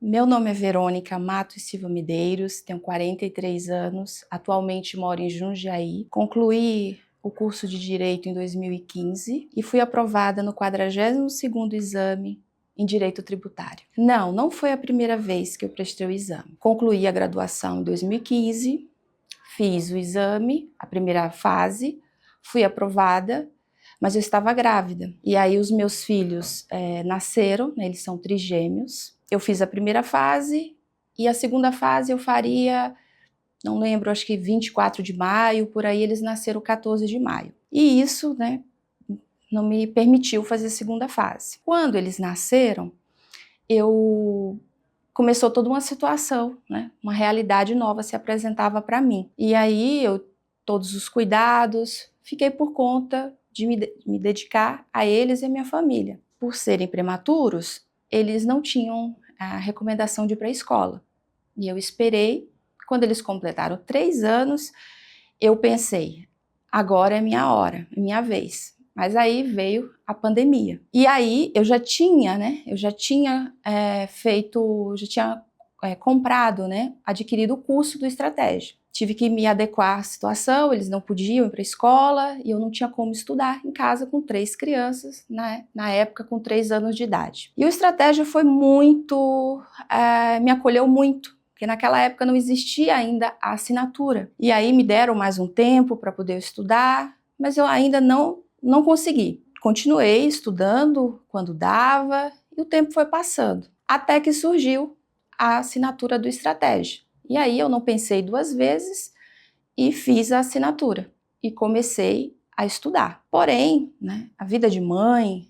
Meu nome é Verônica Matos Silva Medeiros, tenho 43 anos, atualmente moro em Jundiaí. Concluí o curso de Direito em 2015 e fui aprovada no 42º exame em Direito Tributário. Não foi a primeira vez que eu prestei o exame. Concluí a graduação em 2015, fiz o exame, a primeira fase, fui aprovada, mas eu estava grávida. E aí os meus filhos nasceram, né, eles são trigêmeos. Eu fiz a primeira fase e a segunda fase eu faria, não lembro, acho que 24 de maio, por aí eles nasceram 14 de maio. E isso, né, não me permitiu fazer a segunda fase. Quando eles nasceram, começou toda uma situação, né, uma realidade nova se apresentava para mim. E aí todos os cuidados, fiquei por conta de me dedicar a eles e a minha família. Por serem prematuros, eles não tinham a recomendação de ir para a escola. E eu esperei. Quando eles completaram 3 anos, eu pensei, agora é minha hora, é minha vez. Mas aí veio a pandemia. E aí eu já tinha comprado, né, adquirido o curso do Estratégia. Tive que me adequar à situação, eles não podiam ir para a escola e eu não tinha como estudar em casa com 3 crianças, né, na época com 3 anos de idade. E o Estratégia foi me acolheu muito, porque naquela época não existia ainda a assinatura. E aí me deram mais um tempo para poder estudar, mas eu ainda não consegui. Continuei estudando quando dava e o tempo foi passando, até que surgiu a assinatura do Estratégia. E aí eu não pensei 2 vezes e fiz a assinatura e comecei a estudar. Porém, né, a vida de mãe,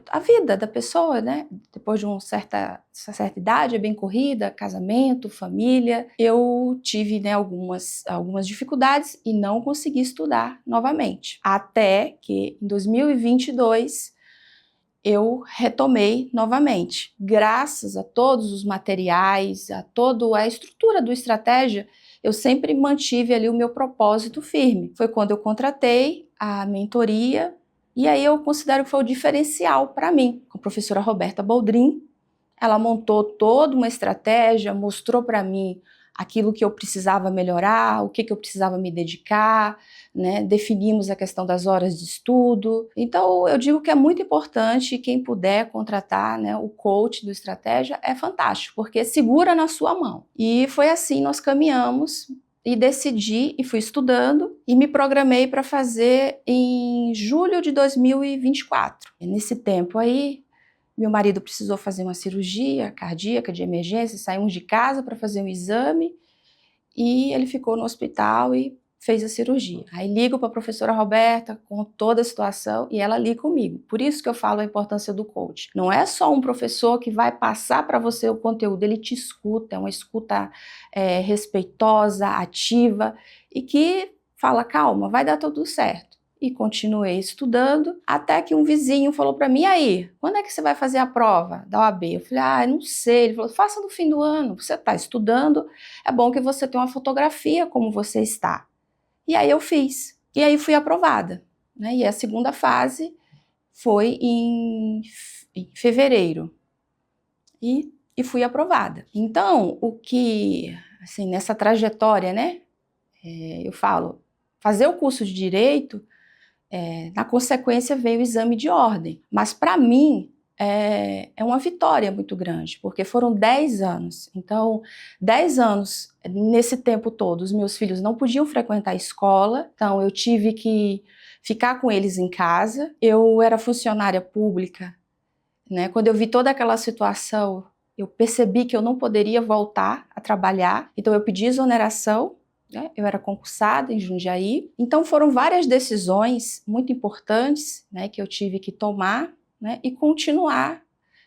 a vida da pessoa, né, depois de uma certa idade, é bem corrida, casamento, família, eu tive, né, algumas dificuldades e não consegui estudar novamente. Até que em 2022 eu retomei novamente. Graças a todos os materiais, a toda a estrutura do Estratégia, eu sempre mantive ali o meu propósito firme. Foi quando eu contratei a mentoria e aí eu considero que foi o diferencial para mim. Com a professora Roberta Boldrin, ela montou toda uma estratégia, mostrou para mim aquilo que eu precisava melhorar, o que eu precisava me dedicar, né? Definimos a questão das horas de estudo. Então, eu digo que é muito importante, quem puder contratar, né, o coach do Estratégia é fantástico, porque segura na sua mão. E foi assim, nós caminhamos e decidi e fui estudando e me programei para fazer em julho de 2024. E nesse tempo aí, meu marido precisou fazer uma cirurgia cardíaca de emergência, saímos de casa para fazer um exame e ele ficou no hospital e fez a cirurgia. Aí ligo para a professora Roberta com toda a situação e ela liga comigo. Por isso que eu falo a importância do coach. Não é só um professor que vai passar para você o conteúdo, ele te escuta, é uma escuta respeitosa, ativa e que fala, calma, vai dar tudo certo. E continuei estudando, até que um vizinho falou para mim, e aí, quando é que você vai fazer a prova da OAB? Eu falei, não sei. Ele falou, faça no fim do ano, você está estudando, é bom que você tenha uma fotografia como você está. E aí eu fiz, e aí fui aprovada, né? E a segunda fase foi em fevereiro, e fui aprovada. Então, o que, assim, nessa trajetória, né, eu falo, fazer o curso de Direito, na consequência veio o exame de ordem, mas para mim é uma vitória muito grande, porque foram 10 anos, então 10 anos, nesse tempo todo, os meus filhos não podiam frequentar a escola, então eu tive que ficar com eles em casa, eu era funcionária pública, né? Quando eu vi toda aquela situação, eu percebi que eu não poderia voltar a trabalhar, então eu pedi exoneração, né? Eu era concursada em Jundiaí, então foram várias decisões muito importantes, né, que eu tive que tomar, né, e continuar,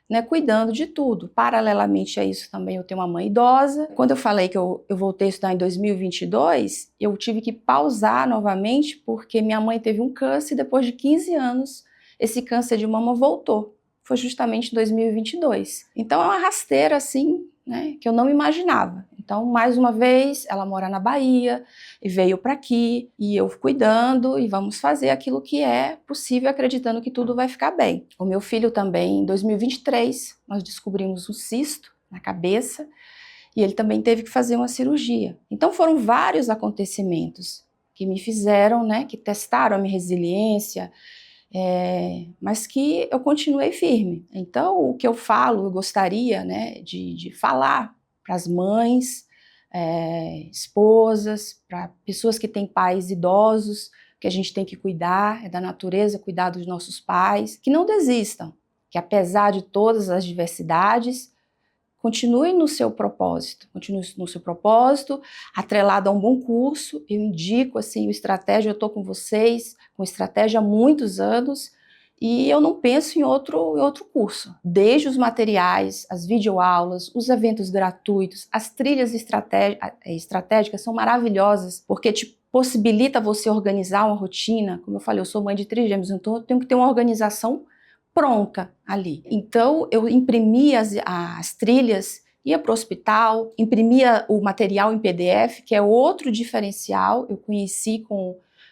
né, cuidando de tudo. Paralelamente a isso também eu tenho uma mãe idosa. Quando eu falei que eu voltei a estudar em 2022, eu tive que pausar novamente porque minha mãe teve um câncer e depois de 15 anos esse câncer de mama voltou. Foi justamente em 2022. Então é uma rasteira assim, né, que eu não imaginava. Então, mais uma vez, ela mora na Bahia e veio para aqui, e eu cuidando, e vamos fazer aquilo que é possível, acreditando que tudo vai ficar bem. O meu filho também, em 2023, nós descobrimos um cisto na cabeça, e ele também teve que fazer uma cirurgia. Então, foram vários acontecimentos que me fizeram, né, que testaram a minha resiliência, mas que eu continuei firme. Então, o que eu falo, eu gostaria, né, de falar para as mães, esposas, para pessoas que têm pais idosos, que a gente tem que cuidar, é da natureza cuidar dos nossos pais, que não desistam, que apesar de todas as diversidades, continue no seu propósito, atrelado a um bom curso. Eu indico assim, o Estratégia, eu estou com vocês, com Estratégia há muitos anos, e eu não penso em outro curso. Desde os materiais, as videoaulas, os eventos gratuitos, as trilhas estratégicas são maravilhosas, porque te possibilita você organizar uma rotina. Como eu falei, eu sou mãe de trigêmeos, então eu tenho que ter uma organização pronta ali. Então, eu imprimia as trilhas, ia para o hospital, imprimia o material em PDF, que é outro diferencial, eu conheci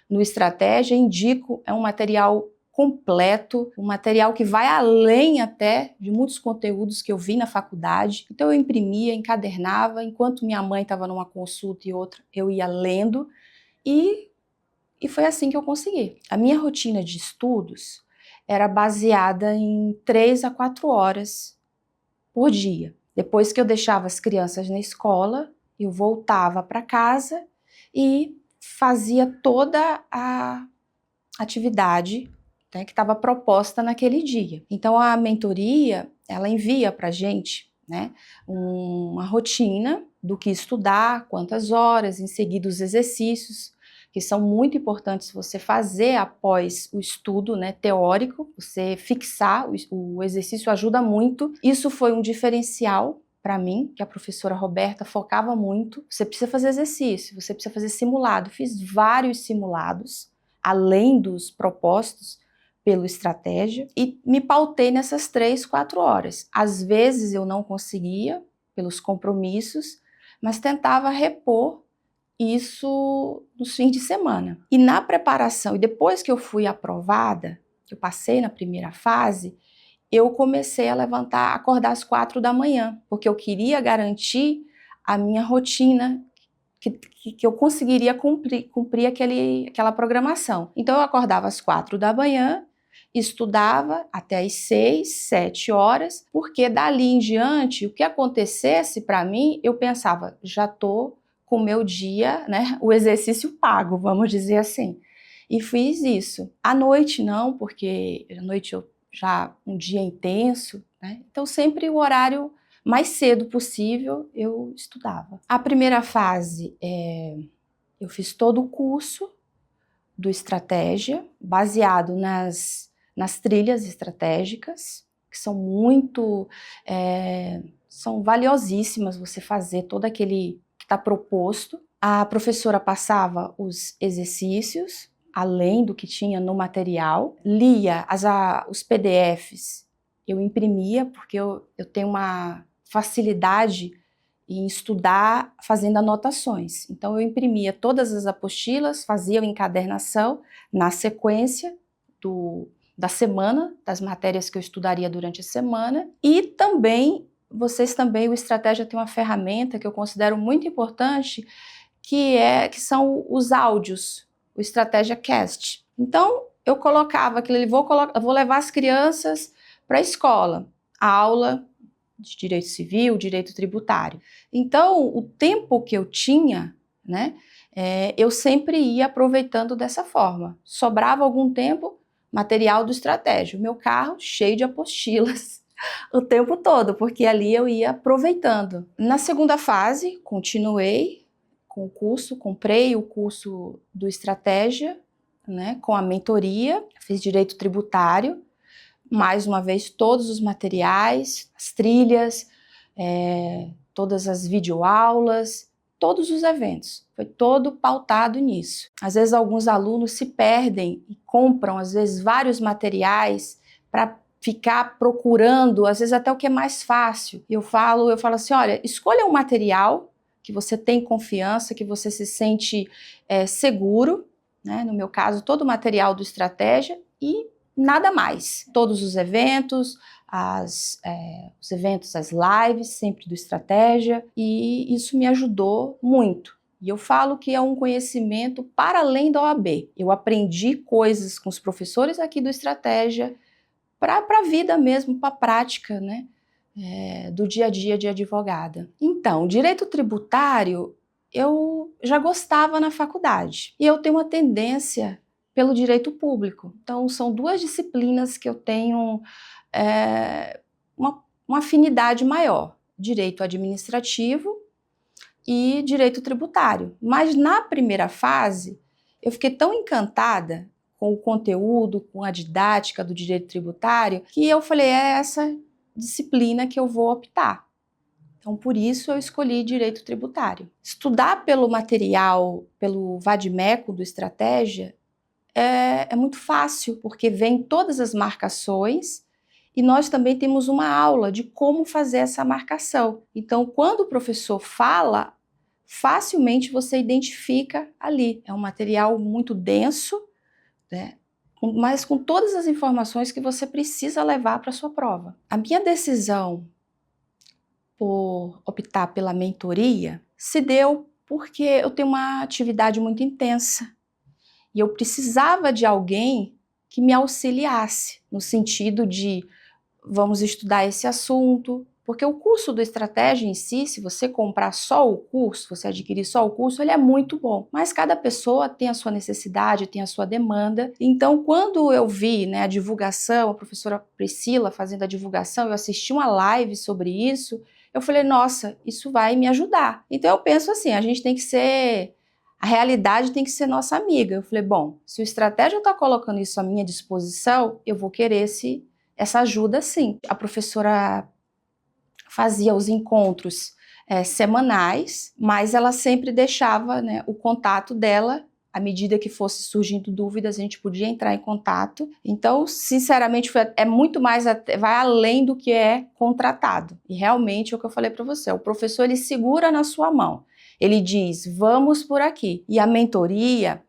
no Estratégia, indico, é um material completo, um material que vai além até de muitos conteúdos que eu vi na faculdade. Então, eu imprimia, encadernava, enquanto minha mãe estava numa consulta e outra, eu ia lendo, e foi assim que eu consegui. A minha rotina de estudos era baseada em 3 a 4 horas por dia. Depois que eu deixava as crianças na escola, eu voltava para casa e fazia toda a atividade, né, que estava proposta naquele dia. Então a mentoria, ela envia para a gente, né, uma rotina do que estudar, quantas horas, em seguida os exercícios, que são muito importantes você fazer após o estudo, né, teórico, você fixar, o exercício ajuda muito. Isso foi um diferencial para mim, que a professora Roberta focava muito. Você precisa fazer exercício, você precisa fazer simulado. Fiz vários simulados, além dos propostos pelo Estratégia, e me pautei nessas 3, 4 horas. Às vezes eu não conseguia, pelos compromissos, mas tentava repor isso nos fins de semana. E na preparação, e depois que eu fui aprovada, eu passei na primeira fase, eu comecei a acordar às 4 da manhã, porque eu queria garantir a minha rotina, que eu conseguiria cumprir aquela programação. Então eu acordava às 4 da manhã, estudava até às 6, 7 horas, porque dali em diante, o que acontecesse para mim, eu pensava, já estou com o meu dia, né, o exercício pago, vamos dizer assim. E fiz isso. À noite não, porque à noite eu já um dia intenso, né? Então sempre o horário mais cedo possível eu estudava. A primeira fase, eu fiz todo o curso do Estratégia, baseado nas trilhas estratégicas, que são são valiosíssimas você fazer todo aquele que está proposto. A professora passava os exercícios, além do que tinha no material, lia os PDFs, eu imprimia, porque eu tenho uma facilidade em estudar fazendo anotações. Então eu imprimia todas as apostilas, fazia a encadernação na sequência da semana, das matérias que eu estudaria durante a semana, e também, o Estratégia tem uma ferramenta que eu considero muito importante, que são os áudios, o Estratégia Cast. Então eu colocava aquilo ali, eu vou levar as crianças para a escola, a aula de direito civil, direito tributário. Então, o tempo que eu tinha, né, eu sempre ia aproveitando dessa forma. Sobrava algum tempo, material do Estratégia. O meu carro cheio de apostilas o tempo todo, porque ali eu ia aproveitando. Na segunda fase, continuei com o curso, comprei o curso do Estratégia, né, com a mentoria, fiz direito tributário, mais uma vez todos os materiais, as trilhas, todas as videoaulas, todos os eventos, foi todo pautado nisso. Às vezes alguns alunos se perdem e compram, às vezes, vários materiais para ficar procurando, às vezes até o que é mais fácil. Eu falo assim, olha, escolha um material, que você tem confiança, que você se sente seguro, né? No meu caso, todo o material do Estratégia e nada mais. Todos os eventos, as lives, sempre do Estratégia, e isso me ajudou muito. E eu falo que é um conhecimento para além da OAB. Eu aprendi coisas com os professores aqui do Estratégia para a vida mesmo, para a prática, né? Do dia a dia de advogada. Então, direito tributário eu já gostava na faculdade e eu tenho uma tendência pelo direito público. Então, são duas disciplinas que eu tenho uma afinidade maior: direito administrativo e direito tributário. Mas na primeira fase, eu fiquei tão encantada com o conteúdo, com a didática do direito tributário, que eu falei, é essa disciplina que eu vou optar. Então, por isso eu escolhi direito tributário. Estudar pelo material, pelo vade-mecum do Estratégia, é muito fácil, porque vem todas as marcações e nós também temos uma aula de como fazer essa marcação. Então, quando o professor fala, facilmente você identifica ali. É um material muito denso, né? Mas com todas as informações que você precisa levar para a sua prova. A minha decisão por optar pela mentoria se deu porque eu tenho uma atividade muito intensa e eu precisava de alguém que me auxiliasse, no sentido de vamos estudar esse assunto, porque o curso do Estratégia em si, se você comprar só o curso, você adquirir só o curso, ele é muito bom. Mas cada pessoa tem a sua necessidade, tem a sua demanda. Então, quando eu vi, né, a divulgação, a professora Priscila fazendo a divulgação, eu assisti uma live sobre isso, eu falei, nossa, isso vai me ajudar. Então, eu penso assim, a gente tem que ser... A realidade tem que ser nossa amiga. Eu falei, bom, se o Estratégia está colocando isso à minha disposição, eu vou querer essa ajuda sim. A professora fazia os encontros semanais, mas ela sempre deixava, né, o contato dela. À medida que fosse surgindo dúvidas, a gente podia entrar em contato. Então, sinceramente, é muito mais, vai além do que é contratado. E realmente é o que eu falei para você, o professor ele segura na sua mão. Ele diz, vamos por aqui. E a mentoria,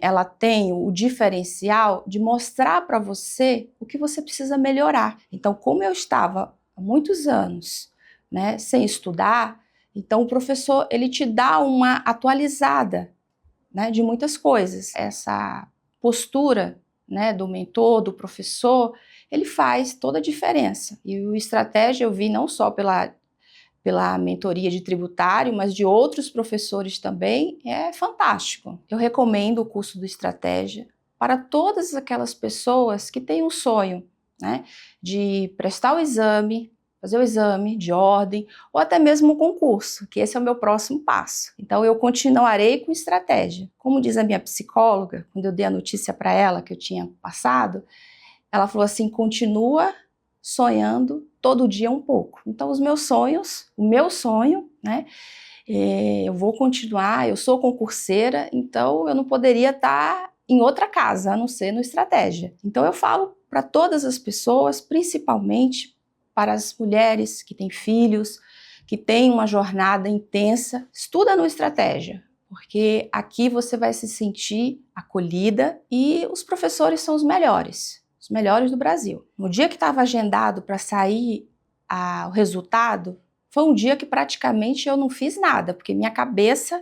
ela tem o diferencial de mostrar para você o que você precisa melhorar. Então, como eu estava há muitos anos, né, sem estudar, então o professor ele te dá uma atualizada, né, de muitas coisas. Essa postura, né, do mentor, do professor, ele faz toda a diferença. E o Estratégia eu vi não só pela mentoria de tributário, mas de outros professores também, é fantástico. Eu recomendo o curso do Estratégia para todas aquelas pessoas que têm um sonho, né, de prestar o exame, fazer o exame de ordem, ou até mesmo o concurso, que esse é o meu próximo passo. Então eu continuarei com Estratégia. Como diz a minha psicóloga, quando eu dei a notícia para ela que eu tinha passado, ela falou assim, continua sonhando todo dia um pouco. Então, o meu sonho, né, eu vou continuar, eu sou concurseira, então eu não poderia estar em outra casa, a não ser no Estratégia. Então, eu falo para todas as pessoas, principalmente para as mulheres que têm filhos, que têm uma jornada intensa, estuda no Estratégia, porque aqui você vai se sentir acolhida e os professores são os melhores do Brasil. No dia que estava agendado para sair o resultado, foi um dia que praticamente eu não fiz nada, porque minha cabeça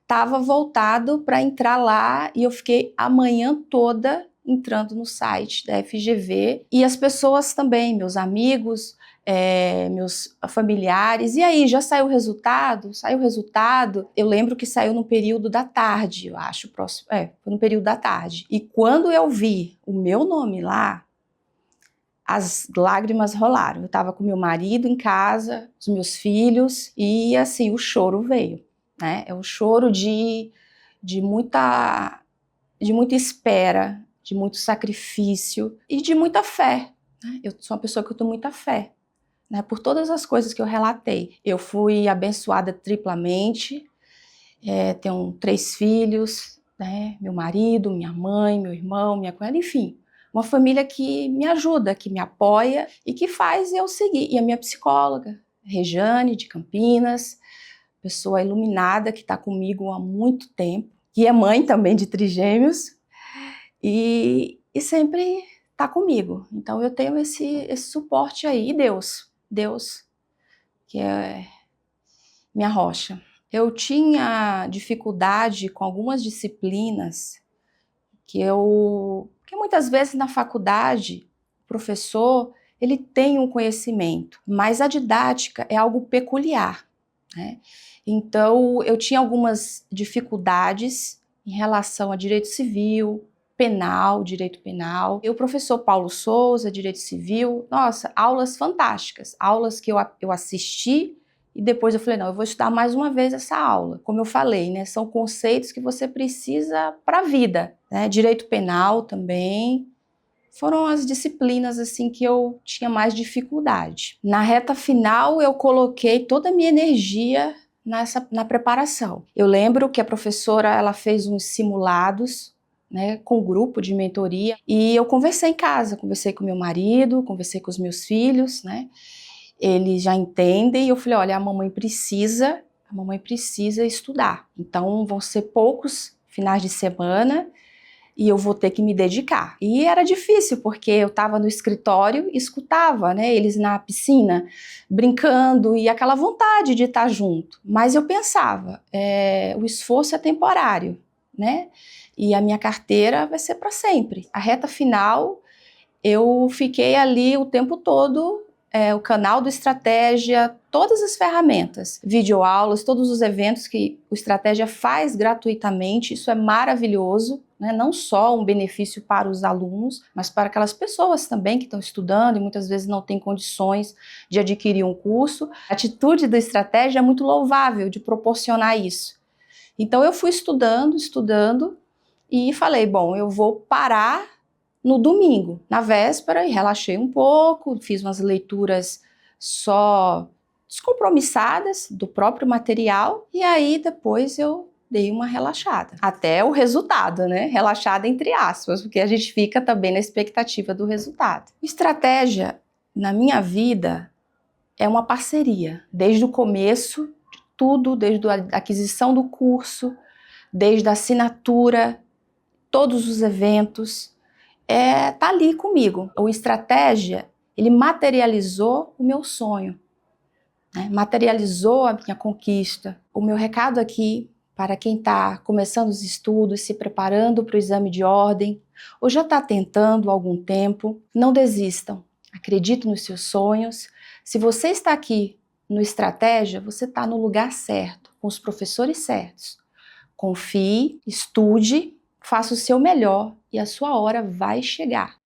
estava voltado para entrar lá e eu fiquei a manhã toda entrando no site da FGV e as pessoas também, meus amigos, meus familiares. E aí, já saiu o resultado? Saiu o resultado. Eu lembro que saiu no período da tarde, eu acho, foi no período da tarde. E quando eu vi o meu nome lá, as lágrimas rolaram. Eu estava com meu marido em casa, os meus filhos, e assim, o choro veio, né? É um choro de muita espera, de muito sacrifício e de muita fé, né? Eu sou uma pessoa que eu tenho muita fé, né? Por todas as coisas que eu relatei. Eu fui abençoada triplamente, tenho 3 filhos, né? Meu marido, minha mãe, meu irmão, minha cunhada, enfim. Uma família que me ajuda, que me apoia e que faz eu seguir. E a minha psicóloga, Rejane, de Campinas, pessoa iluminada que está comigo há muito tempo, que é mãe também de trigêmeos e sempre está comigo. Então eu tenho esse suporte aí, e Deus, que é minha rocha. Eu tinha dificuldade com algumas disciplinas que muitas vezes na faculdade, o professor, ele tem um conhecimento, mas a didática é algo peculiar, né? Então, eu tinha algumas dificuldades em relação a direito civil, penal, direito penal. E o professor Paulo Souza, direito civil, nossa, aulas fantásticas, aulas que eu assisti e depois eu falei, não, eu vou estudar mais uma vez essa aula. Como eu falei, né, são conceitos que você precisa para a vida, né? Direito penal também. Foram as disciplinas assim que eu tinha mais dificuldade. Na reta final, eu coloquei toda a minha energia na preparação. Eu lembro que a professora ela fez uns simulados, né, com um grupo de mentoria, e eu conversei em casa, conversei com meu marido, conversei com os meus filhos, né? Eles já entendem, e eu falei, olha, a mamãe precisa estudar. Então vão ser poucos finais de semana e eu vou ter que me dedicar. E era difícil, porque eu estava no escritório e escutava, né, eles na piscina, brincando, e aquela vontade de estar junto. Mas eu pensava, o esforço é temporário, né? E a minha carteira vai ser para sempre. A reta final, eu fiquei ali o tempo todo, o canal do Estratégia, todas as ferramentas, videoaulas, todos os eventos que o Estratégia faz gratuitamente, isso é maravilhoso, né? Não só um benefício para os alunos, mas para aquelas pessoas também que estão estudando e muitas vezes não têm condições de adquirir um curso. A atitude do Estratégia é muito louvável de proporcionar isso. Então eu fui estudando e falei, bom, eu vou parar no domingo, na véspera, e relaxei um pouco, fiz umas leituras só descompromissadas do próprio material, e aí depois eu dei uma relaxada. Até o resultado, né? Relaxada entre aspas, porque a gente fica também na expectativa do resultado. Estratégia, na minha vida, é uma parceria, desde o começo de tudo, desde a aquisição do curso, desde a assinatura, todos os eventos, tá ali comigo. O Estratégia, ele materializou o meu sonho, né? Materializou a minha conquista. O meu recado aqui, para quem está começando os estudos, se preparando para o exame de ordem, ou já está tentando há algum tempo, não desistam. Acredite nos seus sonhos. Se você está aqui no Estratégia, você está no lugar certo, com os professores certos. Confie, estude, faça o seu melhor e a sua hora vai chegar.